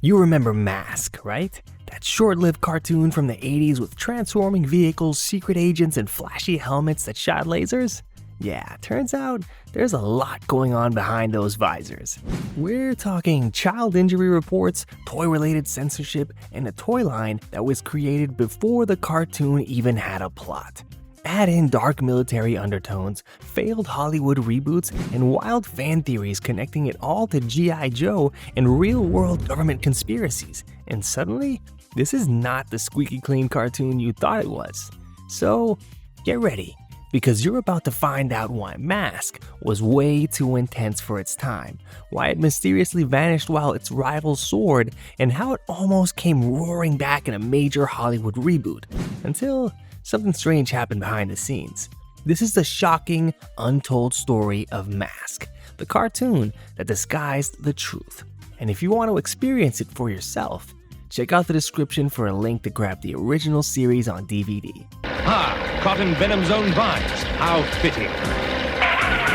You remember M.A.S.K, right? That short-lived cartoon from the 80s with transforming vehicles, secret agents, and flashy helmets that shot lasers? Yeah, turns out there's a lot going on behind those visors. We're talking child injury reports, toy-related censorship, and a toy line that was created before the cartoon even had a plot. Add in dark military undertones, failed Hollywood reboots, and wild fan theories connecting it all to G.I. Joe and real-world government conspiracies, and suddenly, this is not the squeaky clean cartoon you thought it was. So, get ready, because you're about to find out why M.A.S.K was way too intense for its time, why it mysteriously vanished while its rivals soared, and how it almost came roaring back in a major Hollywood reboot, until something strange happened behind the scenes. This is the shocking, untold story of M.A.S.K, the cartoon that disguised the truth. And if you want to experience it for yourself, check out the description for a link to grab the original series on DVD. Caught in Venom's own vines. How fitting.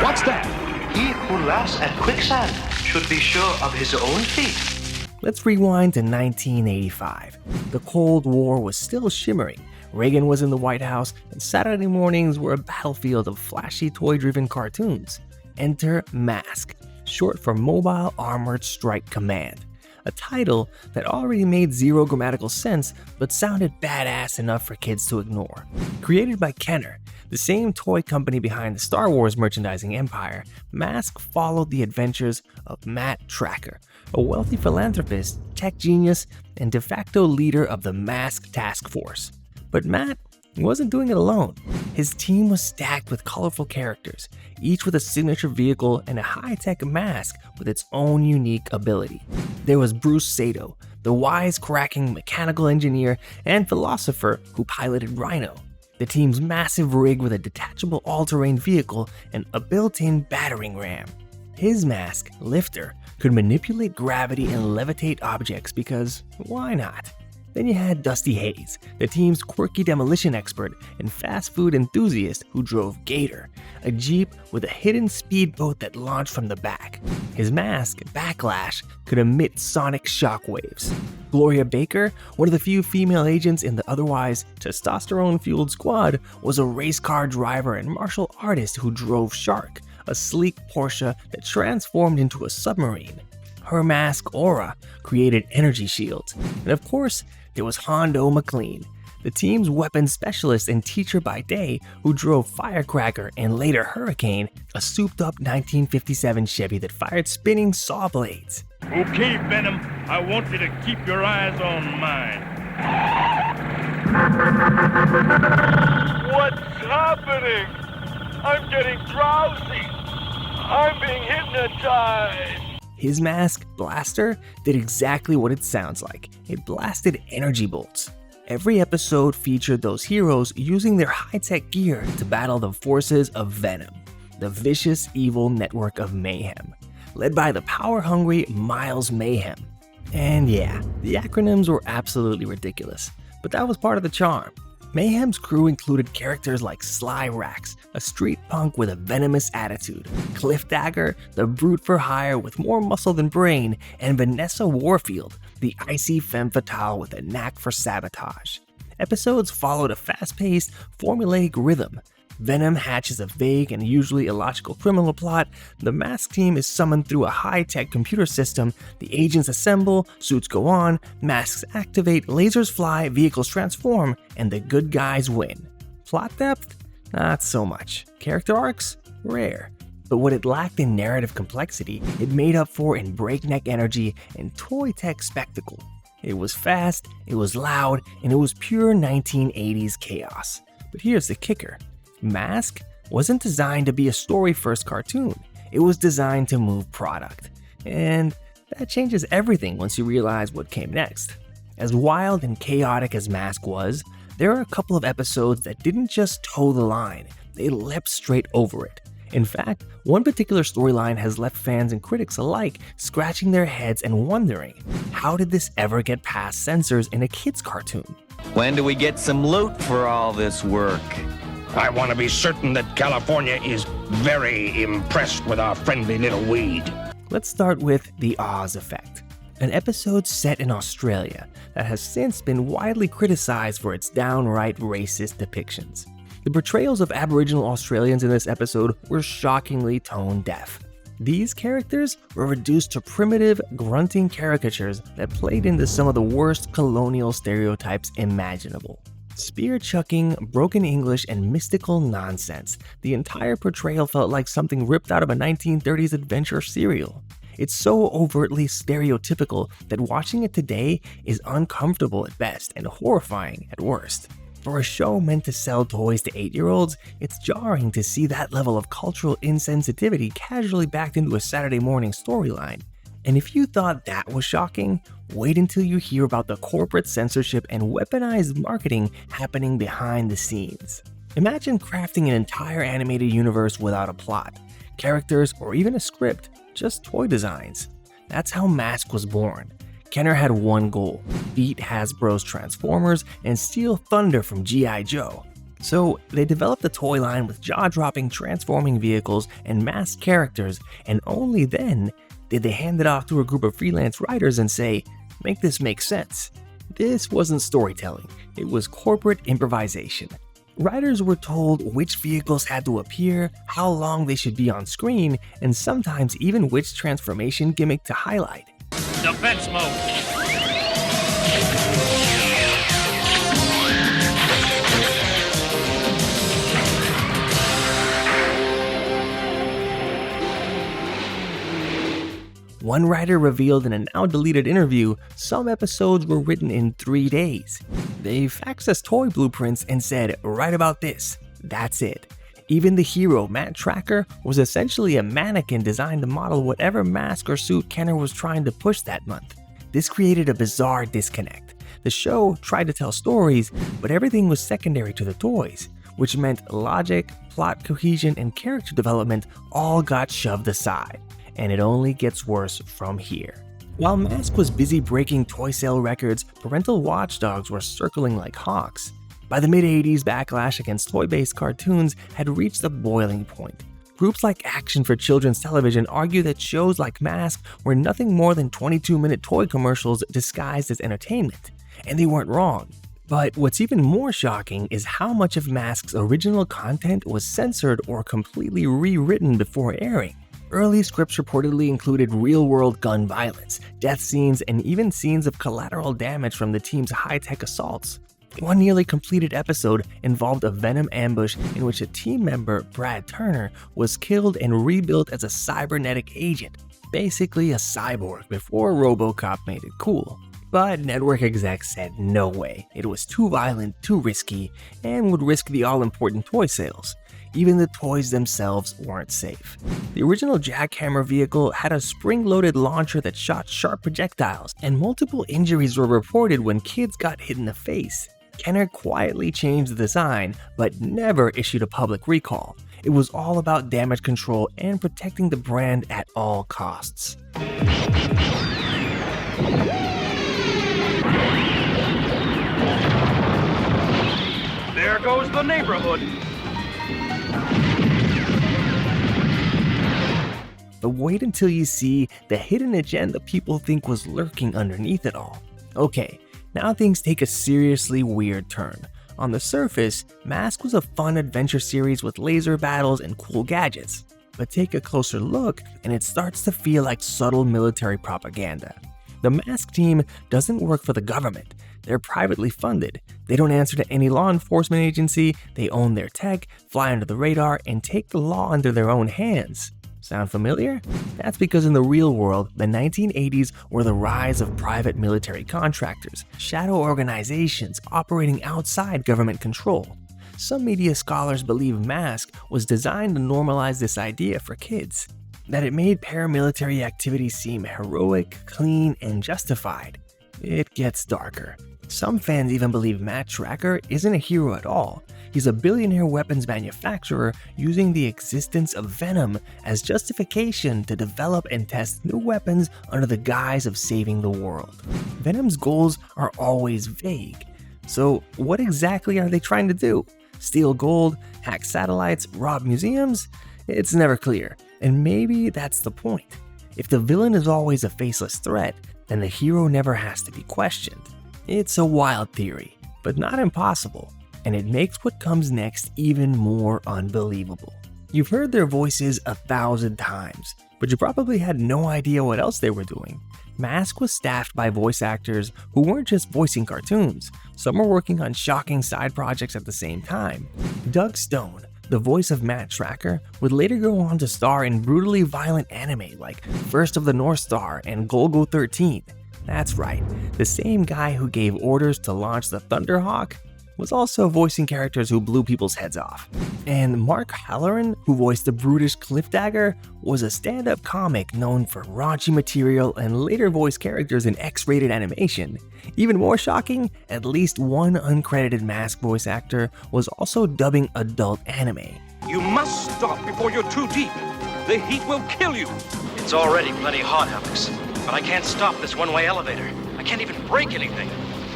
What's that? He who laughs at quicksand should be sure of his own feet. Let's rewind to 1985. The Cold War was still shimmering. Reagan was in the White House, and Saturday mornings were a battlefield of flashy toy-driven cartoons. Enter M.A.S.K, short for Mobile Armored Strike Command, a title that already made zero grammatical sense but sounded badass enough for kids to ignore. Created by Kenner, the same toy company behind the Star Wars merchandising empire, M.A.S.K followed the adventures of Matt Tracker, a wealthy philanthropist, tech genius, and de facto leader of the M.A.S.K task force. But Matt wasn't doing it alone. His team was stacked with colorful characters, each with a signature vehicle and a high-tech mask with its own unique ability. There was Bruce Sato, the wise-cracking mechanical engineer and philosopher who piloted Rhino. The team's massive rig with a detachable all-terrain vehicle and a built-in battering ram. His mask, Lifter, could manipulate gravity and levitate objects because why not? Then you had Dusty Hayes, the team's quirky demolition expert and fast food enthusiast who drove Gator, a Jeep with a hidden speedboat that launched from the back. His mask, Backlash, could emit sonic shockwaves. Gloria Baker, one of the few female agents in the otherwise testosterone-fueled squad, was a race car driver and martial artist who drove Shark, a sleek Porsche that transformed into a submarine. Her mask, Aura, created energy shields. And of course, there was Hondo McLean, the team's weapons specialist and teacher by day who drove Firecracker and later Hurricane, a souped-up 1957 Chevy that fired spinning saw blades. Okay, Venom, I want you to keep your eyes on mine. What's happening? I'm getting drowsy. I'm being hypnotized. His mask, Blaster, did exactly what it sounds like. It blasted energy bolts. Every episode featured those heroes using their high-tech gear to battle the forces of V.E.N.O.M, the vicious, evil network of mayhem, led by the power-hungry Miles Mayhem. And yeah, the acronyms were absolutely ridiculous, but that was part of the charm. Mayhem's crew included characters like Sly Rax, a street punk with a venomous attitude, Cliff Dagger, the brute for hire with more muscle than brain, and Vanessa Warfield, the icy femme fatale with a knack for sabotage. Episodes followed a fast-paced, formulaic rhythm. Venom hatches a vague and usually illogical criminal plot, the M.A.S.K team is summoned through a high-tech computer system, the agents assemble, suits go on, masks activate, lasers fly, vehicles transform, and the good guys win. Plot depth? Not so much. Character arcs? Rare. But what it lacked in narrative complexity, it made up for in breakneck energy and toy tech spectacle. It was fast, it was loud, and it was pure 1980s chaos. But here's the kicker. M.A.S.K wasn't designed to be a story-first cartoon. It was designed to move product. And that changes everything once you realize what came next. As wild and chaotic as M.A.S.K was, there are a couple of episodes that didn't just toe the line, they leapt straight over it. In fact, one particular storyline has left fans and critics alike scratching their heads and wondering, how did this ever get past censors in a kid's cartoon? When do we get some loot for all this work? I want to be certain that California is very impressed with our friendly little weed. Let's start with the Oz effect. an episode set in Australia that has since been widely criticized for its downright racist depictions. The portrayals of Aboriginal Australians in this episode were shockingly tone deaf. These characters were reduced to primitive, grunting caricatures that played into some of the worst colonial stereotypes imaginable. Spear-chucking, broken English, and mystical nonsense. The entire portrayal felt like something ripped out of a 1930s adventure serial. It's so overtly stereotypical that watching it today is uncomfortable at best and horrifying at worst. For a show meant to sell toys to 8-year-olds, it's jarring to see that level of cultural insensitivity casually backed into a Saturday morning storyline. And if you thought that was shocking, wait until you hear about the corporate censorship and weaponized marketing happening behind the scenes. Imagine crafting an entire animated universe without a plot, characters, or even a script, just toy designs. That's how M.A.S.K was born. Kenner had one goal: beat Hasbro's Transformers and steal Thunder from G.I. Joe. So they developed a toy line with jaw-dropping transforming vehicles and masked characters, and only then did they hand it off to a group of freelance writers and say, "Make this make sense." This wasn't storytelling, it was corporate improvisation. Writers were told which vehicles had to appear, how long they should be on screen, and sometimes even which transformation gimmick to highlight. Defense mode. One writer revealed in a now-deleted interview some episodes were written in 3 days. They faxed us toy blueprints and said, "Write about this." That's it. Even the hero, Matt Tracker, was essentially a mannequin designed to model whatever mask or suit Kenner was trying to push that month. This created a bizarre disconnect. The show tried to tell stories, but everything was secondary to the toys, which meant logic, plot cohesion, and character development all got shoved aside. And it only gets worse from here. While M.A.S.K was busy breaking toy sale records, parental watchdogs were circling like hawks. By the mid-80s, backlash against toy-based cartoons had reached a boiling point. Groups like Action for Children's Television argue that shows like M.A.S.K were nothing more than 22-minute toy commercials disguised as entertainment. And they weren't wrong. But what's even more shocking is how much of M.A.S.K's original content was censored or completely rewritten before airing. Early scripts reportedly included real-world gun violence, death scenes, and even scenes of collateral damage from the team's high-tech assaults. One nearly completed episode involved a V.E.N.O.M ambush in which a team member, Brad Turner, was killed and rebuilt as a cybernetic agent, basically a cyborg before RoboCop made it cool. But network execs said no way, it was too violent, too risky, and would risk the all-important toy sales. Even the toys themselves weren't safe. The original Jackhammer vehicle had a spring-loaded launcher that shot sharp projectiles, and multiple injuries were reported when kids got hit in the face. Kenner quietly changed the design, but never issued a public recall. It was all about damage control and protecting the brand at all costs. There goes the neighborhood. But wait until you see the hidden agenda people think was lurking underneath it all. Okay, now things take a seriously weird turn. On the surface, M.A.S.K was a fun adventure series with laser battles and cool gadgets. But take a closer look and it starts to feel like subtle military propaganda. The M.A.S.K team doesn't work for the government. They're privately funded. They don't answer to any law enforcement agency, they own their tech, fly under the radar, and take the law into their own hands. Sound familiar? That's because in the real world, the 1980s were the rise of private military contractors, shadow organizations operating outside government control. Some media scholars believe M.A.S.K was designed to normalize this idea for kids, that it made paramilitary activity seem heroic, clean, and justified. It gets darker. Some fans even believe Matt Tracker isn't a hero at all. He's a billionaire weapons manufacturer using the existence of V.E.N.O.M as justification to develop and test new weapons under the guise of saving the world. V.E.N.O.M's goals are always vague. So what exactly are they trying to do? Steal gold, hack satellites, rob museums? It's never clear, and maybe that's the point. If the villain is always a faceless threat, then the hero never has to be questioned. It's a wild theory, but not impossible, and it makes what comes next even more unbelievable. You've heard their voices 1,000 times, but you probably had no idea what else they were doing. M.A.S.K was staffed by voice actors who weren't just voicing cartoons, some were working on shocking side projects at the same time. Doug Stone, the voice of Matt Tracker, would later go on to star in brutally violent anime like First of the North Star and Golgo 13. That's right, the same guy who gave orders to launch the Thunderhawk was also voicing characters who blew people's heads off. And Mark Halloran, who voiced the brutish Cliffdagger, was a stand-up comic known for raunchy material and later voiced characters in X-rated animation. Even more shocking, at least one uncredited M.A.S.K voice actor was also dubbing adult anime. You must stop before you're too deep. The heat will kill you. It's already plenty hot, Alex. But I can't stop this one-way elevator. I can't even break anything.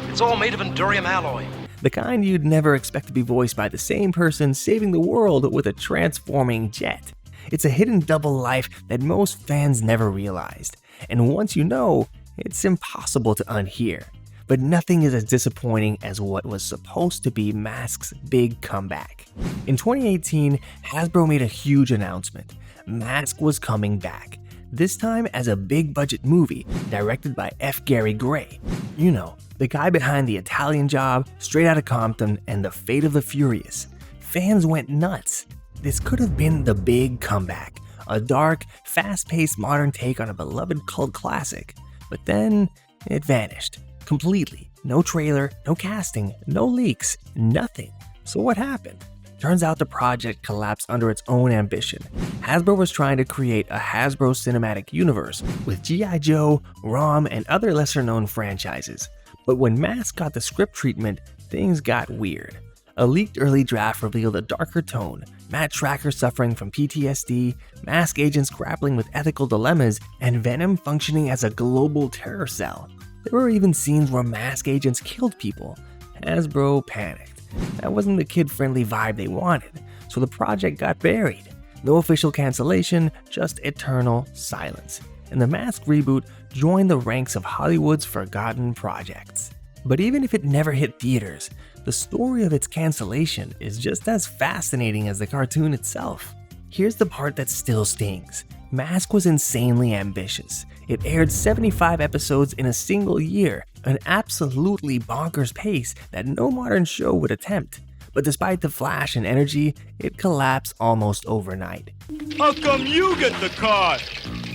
It's all made of endurium alloy. The kind you'd never expect to be voiced by the same person saving the world with a transforming jet. It's a hidden double life that most fans never realized, and once you know, it's impossible to unhear. But nothing is as disappointing as what was supposed to be M.A.S.K's big comeback. In 2018, Hasbro made a huge announcement. M.A.S.K was coming back, this time as a big-budget movie directed by F. Gary Gray. You know, the guy behind The Italian Job, Straight Outta Compton, and The Fate of the Furious. Fans went nuts. This could have been the big comeback, a dark, fast-paced modern take on a beloved cult classic. But then, it vanished. Completely. No trailer, no casting, no leaks, nothing. So what happened? Turns out the project collapsed under its own ambition. Hasbro was trying to create a Hasbro cinematic universe with G.I. Joe, ROM, and other lesser-known franchises. But when M.A.S.K got the script treatment, things got weird. A leaked early draft revealed a darker tone, Matt Tracker suffering from PTSD, M.A.S.K agents grappling with ethical dilemmas, and Venom functioning as a global terror cell. There were even scenes where M.A.S.K agents killed people. Hasbro panicked. That wasn't the kid-friendly vibe they wanted, so the project got buried. No official cancellation, just eternal silence. And the M.A.S.K reboot joined the ranks of Hollywood's forgotten projects. But even if it never hit theaters, the story of its cancellation is just as fascinating as the cartoon itself. Here's the part that still stings. M.A.S.K was insanely ambitious. It aired 75 episodes in a single year, an absolutely bonkers pace that no modern show would attempt. But despite the flash and energy, it collapsed almost overnight. How come you get the card?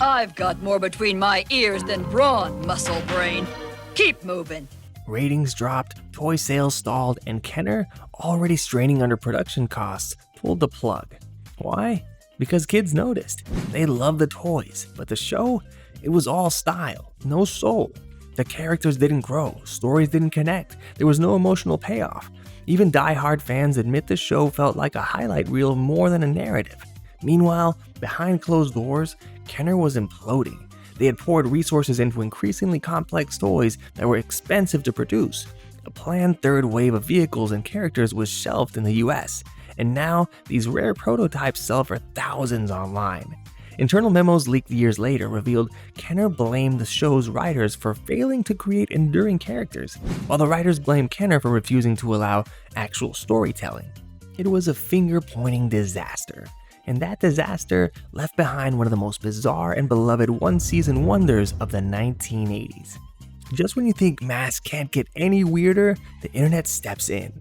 I've got more between my ears than brawn, muscle brain. Keep moving. Ratings dropped, toy sales stalled, and Kenner, already straining under production costs, pulled the plug. Why? Because kids noticed. They loved the toys, but the show, it was all style, no soul. The characters didn't grow, stories didn't connect, there was no emotional payoff. Even die-hard fans admit the show felt like a highlight reel more than a narrative. Meanwhile, behind closed doors, Kenner was imploding. They had poured resources into increasingly complex toys that were expensive to produce. A planned third wave of vehicles and characters was shelved in the US, and now these rare prototypes sell for thousands online. Internal memos leaked years later revealed Kenner blamed the show's writers for failing to create enduring characters, while the writers blamed Kenner for refusing to allow actual storytelling. It was a finger-pointing disaster, and that disaster left behind one of the most bizarre and beloved one-season wonders of the 1980s. Just when you think M.A.S.K can't get any weirder, the internet steps in.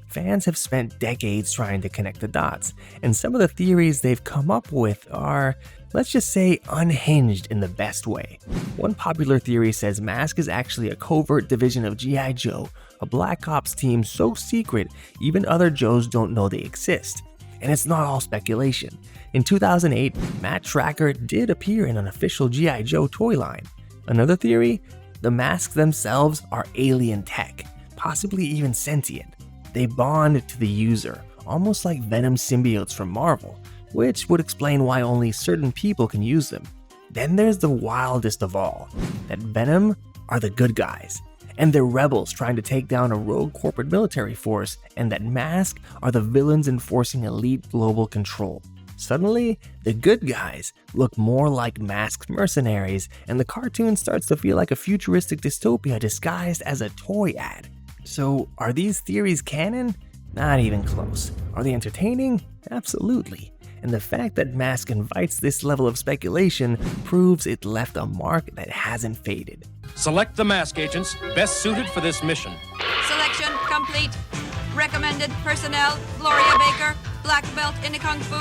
Fans have spent decades trying to connect the dots, and some of the theories they've come up with are, let's just say, unhinged in the best way. One popular theory says M.A.S.K is actually a covert division of G.I. Joe, a Black Ops team so secret even other Joes don't know they exist. And it's not all speculation. In 2008, Matt Tracker did appear in an official G.I. Joe toy line. Another theory? The M.A.S.K themselves are alien tech, possibly even sentient. They bond to the user, almost like Venom symbiotes from Marvel, which would explain why only certain people can use them. Then there's the wildest of all, that Venom are the good guys, and they're rebels trying to take down a rogue corporate military force, and that M.A.S.K are the villains enforcing elite global control. Suddenly, the good guys look more like masked mercenaries, and the cartoon starts to feel like a futuristic dystopia disguised as a toy ad. So, are these theories canon? Not even close. Are they entertaining? Absolutely. And the fact that M.A.S.K invites this level of speculation proves it left a mark that hasn't faded. Select the M.A.S.K agents best suited for this mission. Selection complete. Recommended personnel: Gloria Baker, black belt in Kung Fu,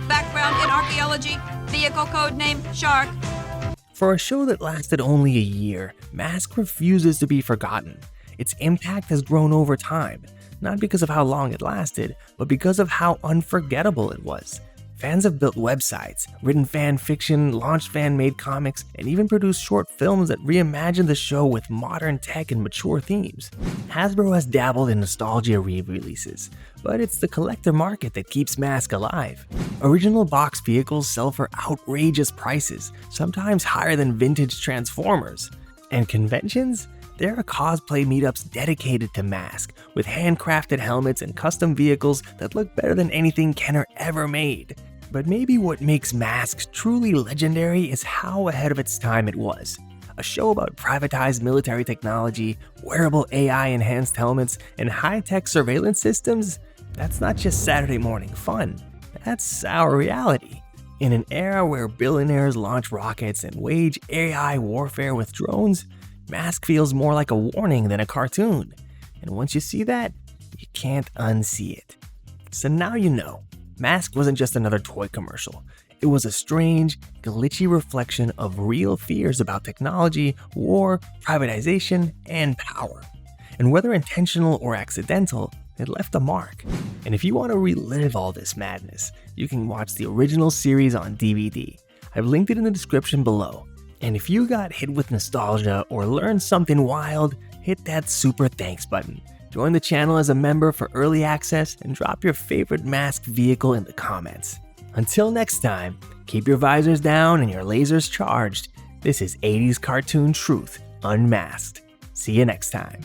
background in archaeology, vehicle code name Shark. For a show that lasted only a year, M.A.S.K refuses to be forgotten. Its impact has grown over time, not because of how long it lasted, but because of how unforgettable it was. Fans have built websites, written fan fiction, launched fan-made comics, and even produced short films that reimagine the show with modern tech and mature themes. Hasbro has dabbled in nostalgia re-releases, but it's the collector market that keeps M.A.S.K alive. Original box vehicles sell for outrageous prices, sometimes higher than vintage Transformers. And conventions? There are cosplay meetups dedicated to M.A.S.K, with handcrafted helmets and custom vehicles that look better than anything Kenner ever made. But maybe what makes M.A.S.K truly legendary is how ahead of its time it was. A show about privatized military technology, wearable AI-enhanced helmets, and high-tech surveillance systems? That's not just Saturday morning fun. That's our reality. In an era where billionaires launch rockets and wage AI warfare with drones, M.A.S.K feels more like a warning than a cartoon. And once you see that, you can't unsee it. So now you know. M.A.S.K wasn't just another toy commercial. It was a strange, glitchy reflection of real fears about technology, war, privatization, and power. And whether intentional or accidental, it left a mark. And if you want to relive all this madness, you can watch the original series on DVD. I've linked it in the description below. And if you got hit with nostalgia or learned something wild, hit that super thanks button. Join the channel as a member for early access and drop your favorite M.A.S.K vehicle in the comments. Until next time, keep your visors down and your lasers charged. This is 80s Cartoon Truth Unmasked. See you next time.